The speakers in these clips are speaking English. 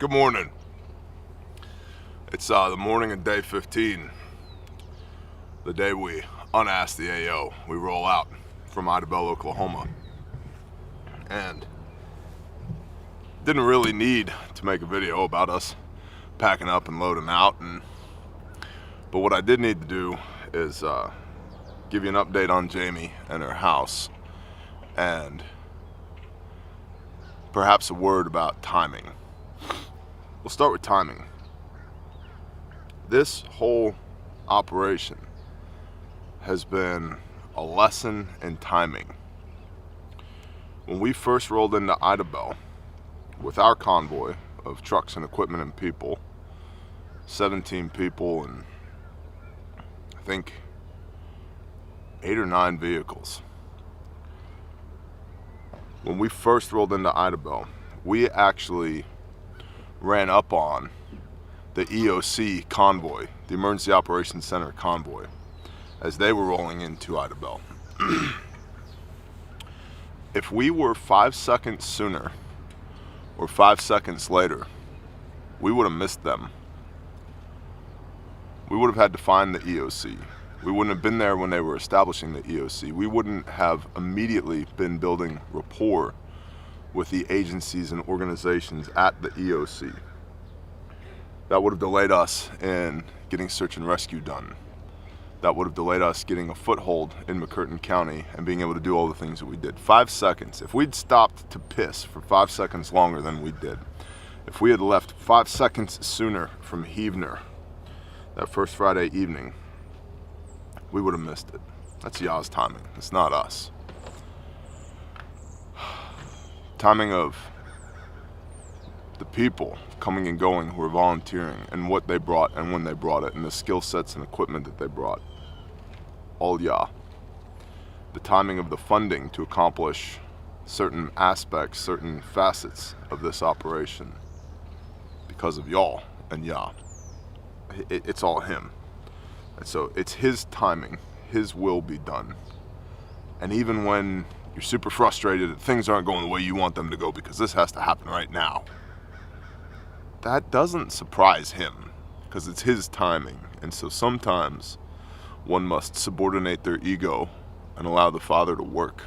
Good morning. It's the morning of day 15, the day we unasked the AO. We roll out from Idabel, Oklahoma, and didn't really need to make a video about us packing up and loading out. But what I did need to do is give you an update on Jamie and her house, and perhaps a word about timing. We'll start with timing. This whole operation has been a lesson in timing. When we first rolled into Idabel with our convoy of trucks and equipment and people, 17 people and I think 8 or 9 vehicles. When we first rolled into Idabel, we actually ran up on the EOC convoy, the Emergency Operations Center convoy, as they were rolling into Idabel. If we were 5 seconds sooner or 5 seconds later, we would have missed them. We would have had to find the EOC. We wouldn't have been there when they were establishing the EOC. We wouldn't have immediately been building rapport with the agencies and organizations at the EOC. That would have delayed us in getting search and rescue done. That would have delayed us getting a foothold in McCurtain County and being able to do all the things that we did. 5 seconds. If we'd stopped to piss for 5 seconds longer than we did, if we had left 5 seconds sooner from Heavener that first Friday evening, we would have missed it. That's Yah's timing. It's not us. Timing of the people coming and going who were volunteering and what they brought and when they brought it and the skill sets and equipment that they brought. All Yah. The timing of the funding to accomplish certain aspects, certain facets of this operation because of y'all and Yah. It's all Him. And so it's His timing. His will be done. And even when you're super frustrated that things aren't going the way you want them to go because this has to happen right now, that doesn't surprise Him because it's His timing. And so sometimes one must subordinate their ego and allow the Father to work.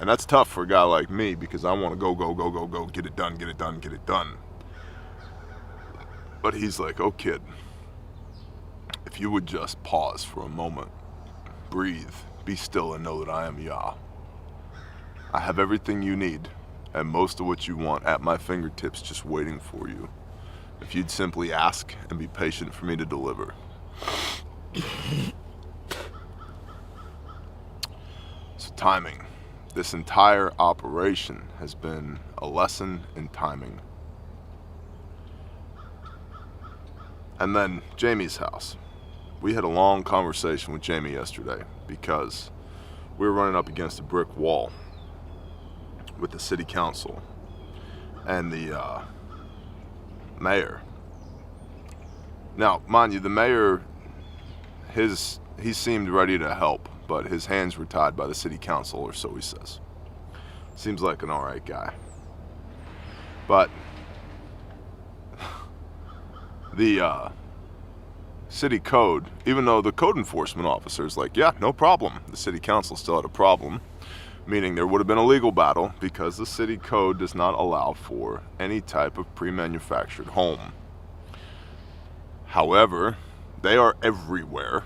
And that's tough for a guy like me because I want to go, get it done, get it done, get it done. But He's like, oh kid, if you would just pause for a moment, breathe, be still and know that I am Yah. I have everything you need and most of what you want at my fingertips just waiting for you. If you'd simply ask and be patient for me to deliver. So timing. This entire operation has been a lesson in timing. And then Jamie's house. We had a long conversation with Jamie yesterday because we were running up against a brick wall with the city council and the mayor. Now, mind you, the mayor, he seemed ready to help, but his hands were tied by the city council, or so he says. Seems like an alright guy. But the city code, even though the code enforcement officer is like, yeah, no problem, the city council still had a problem, meaning there would have been a legal battle because the city code does not allow for any type of pre-manufactured home. However, they are everywhere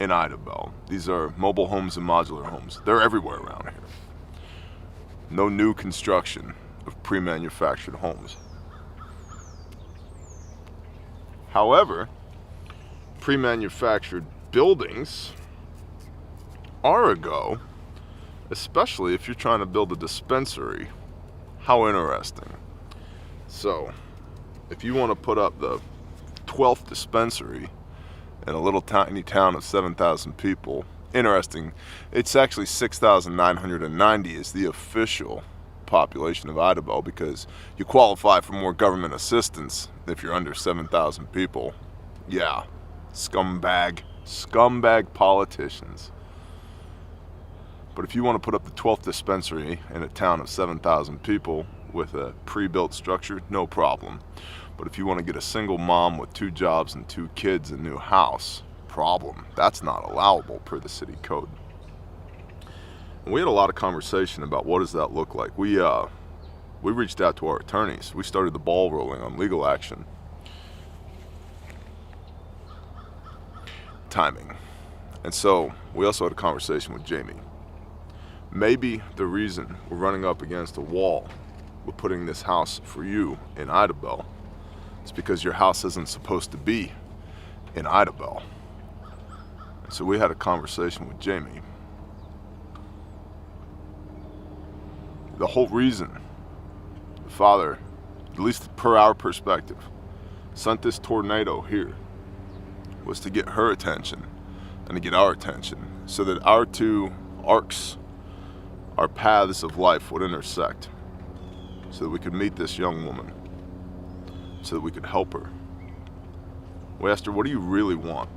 in Idabel. These are mobile homes and modular homes. They're everywhere around here. No new construction of pre-manufactured homes. However, pre-manufactured buildings are a go, especially if you're trying to build a dispensary. How interesting. So, if you want to put up the 12th dispensary in a little tiny town of 7,000 people, interesting, it's actually 6,990 is the official population of Idabel because you qualify for more government assistance if you're under 7,000 people. Yeah, scumbag politicians. But if you want to put up the 12th dispensary in a town of 7,000 people, with a pre-built structure, no problem. But if you want to get a single mom with 2 jobs and 2 kids, a new house, problem. That's not allowable per the city code. And we had a lot of conversation about what does that look like. We reached out to our attorneys. We started the ball rolling on legal action. Timing. And so we also had a conversation with Jamie. Maybe the reason we're running up against a wall with putting this house for you in Idabel is because your house isn't supposed to be in Idabel. And so we had a conversation with Jamie. The whole reason the Father, at least per our perspective, sent this tornado here was to get her attention and to get our attention so that our 2 arcs, our paths of life would intersect, so that we could meet this young woman, so that we could help her. We asked her, what do you really want?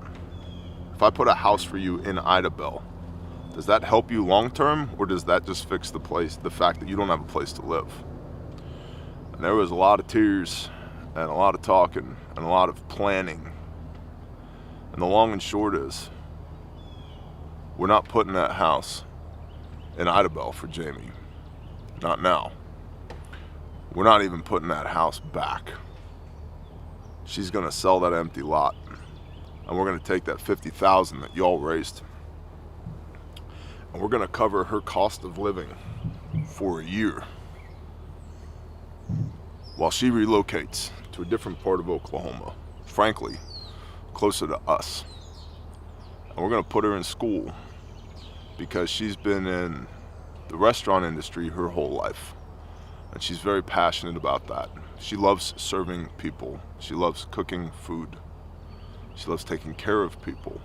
If I put a house for you in Idabel, does that help you long term, or does that just fix the fact that you don't have a place to live? And there was a lot of tears and a lot of talking and a lot of planning. And the long and short is, we're not putting that house in Idabel for Jamie. Not now. We're not even putting that house back. She's gonna sell that empty lot, and we're gonna take that $50,000 that y'all raised, and we're gonna cover her cost of living for a year while she relocates to a different part of Oklahoma, frankly, closer to us. And we're gonna put her in school because she's been in the restaurant industry her whole life, and she's very passionate about that. She loves serving people. She loves cooking food. She loves taking care of people,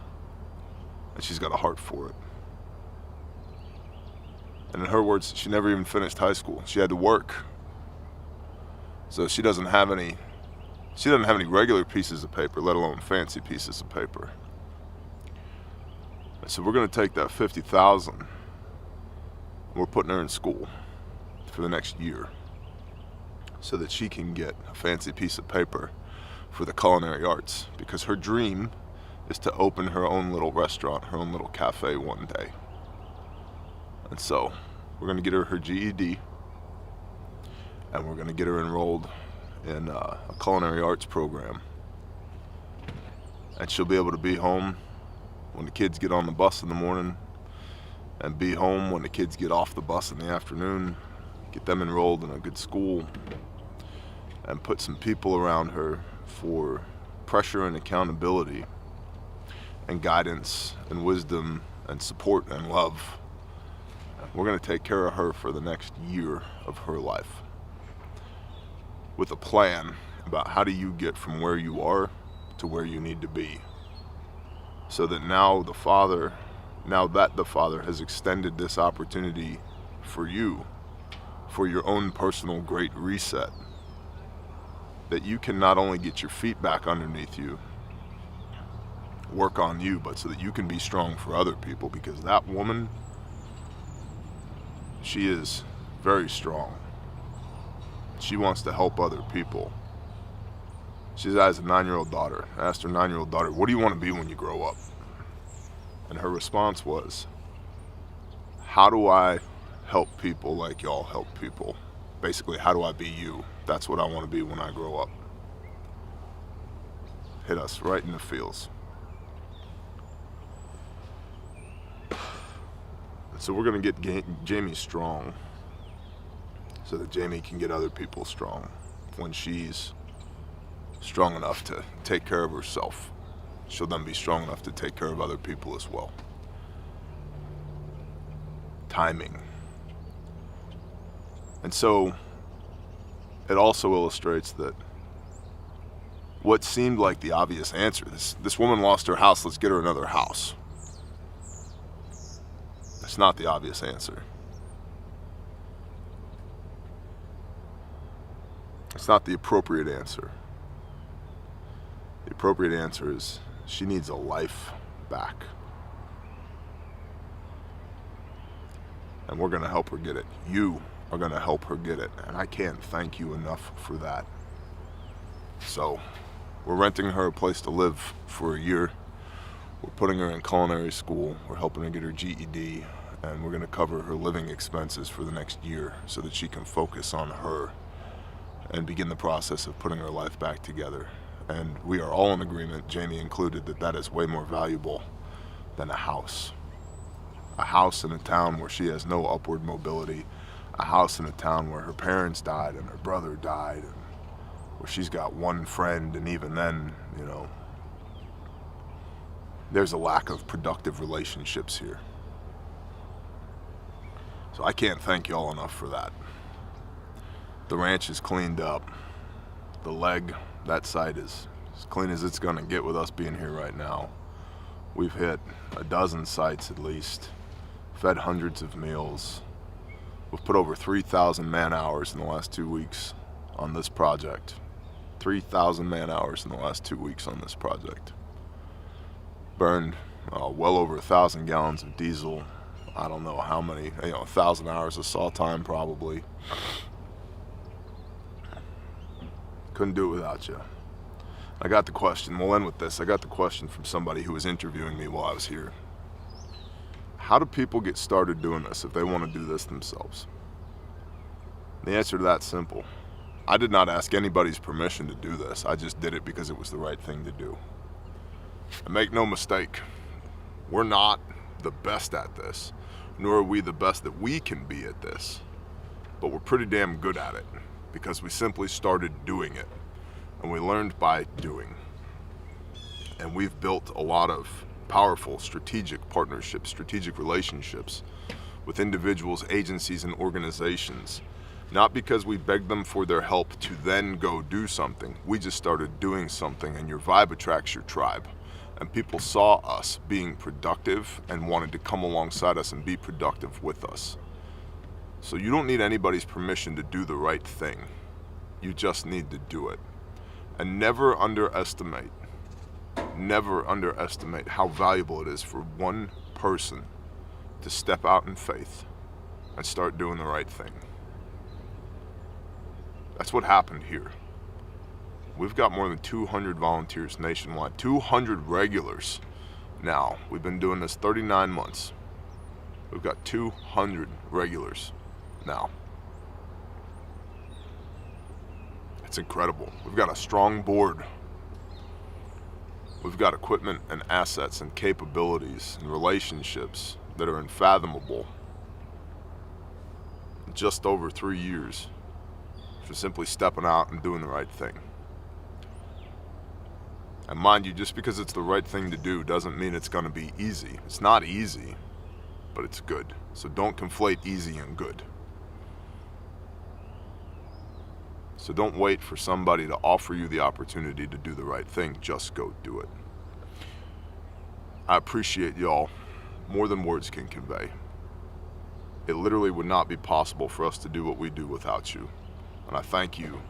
and she's got a heart for it. And in her words, she never even finished high school. She had to work. So she doesn't have any regular pieces of paper, let alone fancy pieces of paper. So we're gonna take that $50,000 and we're putting her in school for the next year so that she can get a fancy piece of paper for the culinary arts, because her dream is to open her own little restaurant, her own little cafe one day. And so we're gonna get her her GED, and we're gonna get her enrolled in a culinary arts program, and she'll be able to be home when the kids get on the bus in the morning, and be home when the kids get off the bus in the afternoon, get them enrolled in a good school, and put some people around her for pressure and accountability and guidance and wisdom and support and love. We're going to take care of her for the next year of her life with a plan about how do you get from where you are to where you need to be, so that now that the Father has extended this opportunity for you, for your own personal great reset, that you can not only get your feet back underneath you, work on you, but so that you can be strong for other people, because that woman, she is very strong. She wants to help other people. She has a 9-year-old daughter. I asked her 9-year-old daughter, what do you want to be when you grow up? And her response was, how do I help people like y'all help people? Basically, how do I be you? That's what I want to be when I grow up. Hit us right in the feels. So we're going to get Jamie strong so that Jamie can get other people strong when she's strong enough to take care of herself. She'll then be strong enough to take care of other people as well. Timing. And so it also illustrates that what seemed like the obvious answer, this woman lost her house, let's get her another house. That's not the obvious answer. It's not the appropriate answer. The appropriate answer is she needs a life back. And we're going to help her get it. You are going to help her get it. And I can't thank you enough for that. So we're renting her a place to live for a year. We're putting her in culinary school. We're helping her get her GED. And we're going to cover her living expenses for the next year so that she can focus on her and begin the process of putting her life back together. And we are all in agreement, Jamie included, that that is way more valuable than a house. A house in a town where she has no upward mobility. A house in a town where her parents died and her brother died, and where she's got one friend, and even then, you know, there's a lack of productive relationships here. So I can't thank y'all enough for that. The ranch is cleaned up. The leg, that site is as clean as it's gonna get with us being here right now. We've hit a dozen sites at least, fed hundreds of meals. We've put over 3,000 man hours in the last 2 weeks on this project. 3,000 man hours in the last 2 weeks on this project. Burned well over 1,000 gallons of diesel. I don't know how many, 1,000 hours of saw time probably. Couldn't do it without you. I got the question, we'll end with this. I got the question from somebody who was interviewing me while I was here. How do people get started doing this if they want to do this themselves? The answer to that's simple. I did not ask anybody's permission to do this. I just did it because it was the right thing to do. And make no mistake, we're not the best at this, nor are we the best that we can be at this. But we're pretty damn good at it because we simply started doing it. And we learned by doing. And we've built a lot of powerful strategic partnerships, strategic relationships with individuals, agencies, and organizations. Not because we begged them for their help to then go do something. We just started doing something, and your vibe attracts your tribe. And people saw us being productive and wanted to come alongside us and be productive with us. So you don't need anybody's permission to do the right thing. You just need to do it. And never underestimate how valuable it is for one person to step out in faith and start doing the right thing. That's what happened here. We've got more than 200 volunteers nationwide, 200 regulars now. We've been doing this 39 months. We've got 200 regulars now. It's incredible. We've got a strong board. We've got equipment and assets and capabilities and relationships that are unfathomable. In just over 3 years for simply stepping out and doing the right thing. And mind you, just because it's the right thing to do doesn't mean it's going to be easy. It's not easy, but it's good. So don't conflate easy and good. So don't wait for somebody to offer you the opportunity to do the right thing. Just go do it. I appreciate y'all more than words can convey. It literally would not be possible for us to do what we do without you. And I thank you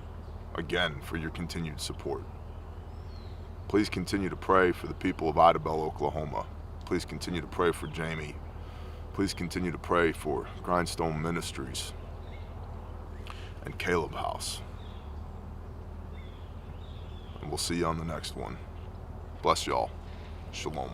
again for your continued support. Please continue to pray for the people of Idabel, Oklahoma. Please continue to pray for Jamie. Please continue to pray for Grindstone Ministries and Caleb House. And we'll see you on the next one. Bless y'all. Shalom.